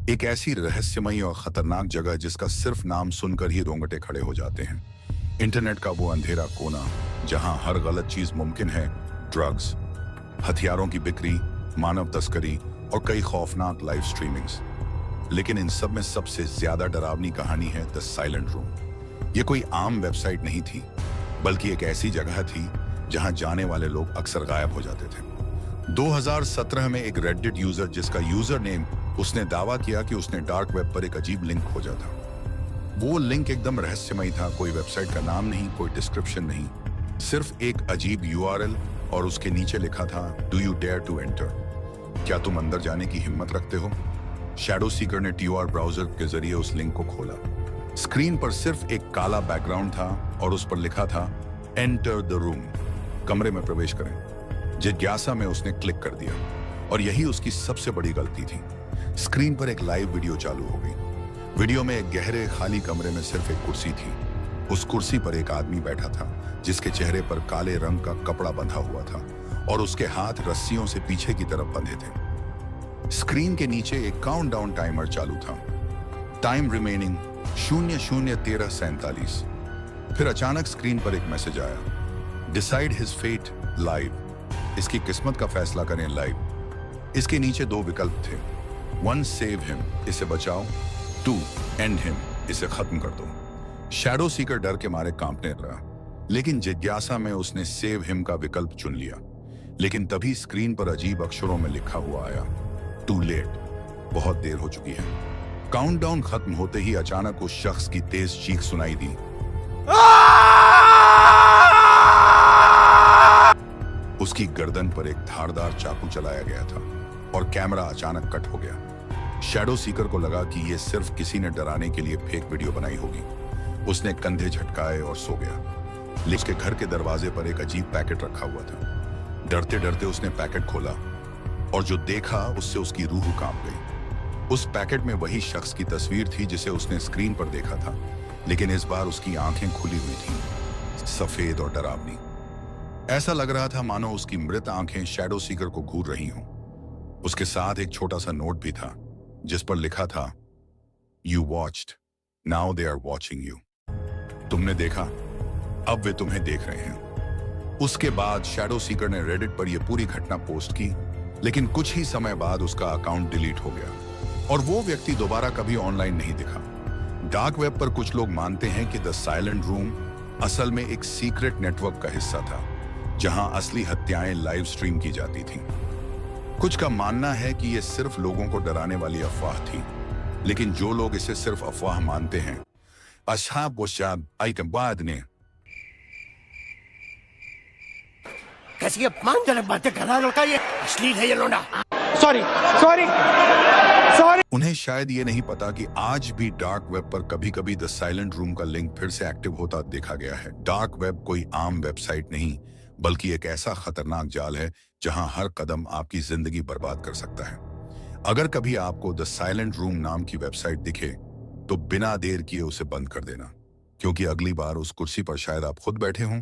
एक ऐसी रहस्यमयी और खतरनाक जगह जिसका सिर्फ नाम सुनकर ही रोंगटे खड़े हो जाते हैं। इंटरनेट का वो अंधेरा कोना जहां हर गलत चीज मुमकिन है। ड्रग्स, हथियारों की बिक्री, मानव तस्करी और कई खौफनाक लाइव स्ट्रीमिंग्स। लेकिन इन सब में सबसे ज्यादा डरावनी कहानी है द साइलेंट रूम। ये कोई आम वेबसाइट नहीं थी, बल्कि एक ऐसी जगह थी जहां जाने वाले लोग अक्सर गायब हो जाते थे। 2017 में एक रेडिट यूजर जिसका यूजर नेम उसने दावा किया कि उसने डार्क वेब पर एक अजीब लिंक खोजा था। वो लिंक एकदम रहस्यमयी था, कोई वेबसाइट का नाम नहीं, कोई डिस्क्रिप्शन नहीं, सिर्फ एक अजीब यूआरएल और उसके नीचे लिखा था do you dare to enter, क्या तुम अंदर जाने की हिम्मत रखते हो। शैडो सीकर ने टीओआर ब्राउजर के जरिए उस लिंक को खोला। स्क्रीन पर सिर्फ एक काला बैकग्राउंड था और उस पर लिखा था एंटर द रूम, कमरे में प्रवेश करें। जिज्ञासा में उसने क्लिक कर दिया और यही उसकी सबसे बड़ी गलती थी। स्क्रीन पर एक लाइव वीडियो चालू हो गई। वीडियो में एक गहरे खाली कमरे में सिर्फ एक कुर्सी थी। उस कुर्सी पर एक आदमी बैठा था जिसके चेहरे पर काले रंग का कपड़ा बंधा हुआ था और उसके हाथ रस्सियों से पीछे की तरफ बंधे थे। स्क्रीन के नीचे एक काउंटडाउन टाइमर चालू था। Time remaining 00:13:47। फिर अचानक स्क्रीन पर एक मैसेज आया, डिसाइड हिज फेट लाइव, इसकी किस्मत का फैसला करें लाइव। इसके नीचे दो विकल्प थे, 1 सेव हिम, इसे बचाओ, 2 एंड हिम, इसे खत्म कर दो। शैडो सीकर डर के मारे कांपने लगा, लेकिन जिज्ञासा में उसने सेव हिम का विकल्प चुन लिया। लेकिन तभी स्क्रीन पर अजीब अक्षरों में लिखा हुआ आया, टू लेट, बहुत देर हो चुकी है। काउंटडाउन खत्म होते ही अचानक उस शख्स की तेज चीख सुनाई दी। उसकी गर्दन पर एक धारदार चाकू चलाया गया था और कैमरा अचानक कट हो गया। शैडो सीकर को लगा कि यह सिर्फ किसी ने डराने के लिए फेक वीडियो बनाई होगी। उसने कंधे झटकाए और सो गया। लेकिन उसके घर के दरवाजे पर एक अजीब पैकेट रखा हुआ था। डरते डरते उसने पैकेट खोला और जो देखा उससे उसकी रूह कांप गई। उस पैकेट में वही शख्स की तस्वीर थी जिसे उसने स्क्रीन पर देखा था, लेकिन इस बार उसकी आंखें खुली हुई थीं, सफेद और डरावनी। ऐसा लग रहा था मानो उसकी मृत आंखें शैडो सीकर को घूर रही हों। उसके साथ एक छोटा सा नोट भी था जिस पर लिखा था, you watched, now they are watching you. तुमने देखा, अब वे तुम्हें देख रहे हैं। उसके बाद शैडो सीकर ने रेडिट पर यह पूरी घटना पोस्ट की, लेकिन कुछ ही समय बाद उसका अकाउंट डिलीट हो गया और वो व्यक्ति दोबारा कभी ऑनलाइन नहीं दिखा। डार्क वेब पर कुछ लोग मानते हैं कि द साइलेंट रूम असल में एक सीक्रेट नेटवर्क का हिस्सा था, जहां असली हत्याएं लाइव स्ट्रीम की जाती थीं। कुछ का मानना है कि यह सिर्फ लोगों को डराने वाली अफवाह थी, लेकिन जो लोग इसे सिर्फ अफवाह मानते हैं, असहाब वशाब आइकबाद ने कैसी अपमानजनक बातें कर रहा है लड़का, ये अश्लील है ये लोंडा। Sorry sorry sorry. उन्हें शायद ये नहीं पता कि आज भी डार्क वेब पर कभी कभी द साइलेंट रूम का लिंक फिर से एक्टिव होता देखा गया है। डार्क वेब कोई आम वेबसाइट नहीं, बल्कि एक ऐसा खतरनाक जाल है जहां हर कदम आपकी जिंदगी बर्बाद कर सकता है। अगर कभी आपको द साइलेंट रूम नाम की वेबसाइट दिखे तो बिना देर किए उसे बंद कर देना, क्योंकि अगली बार उस कुर्सी पर शायद आप खुद बैठे हों।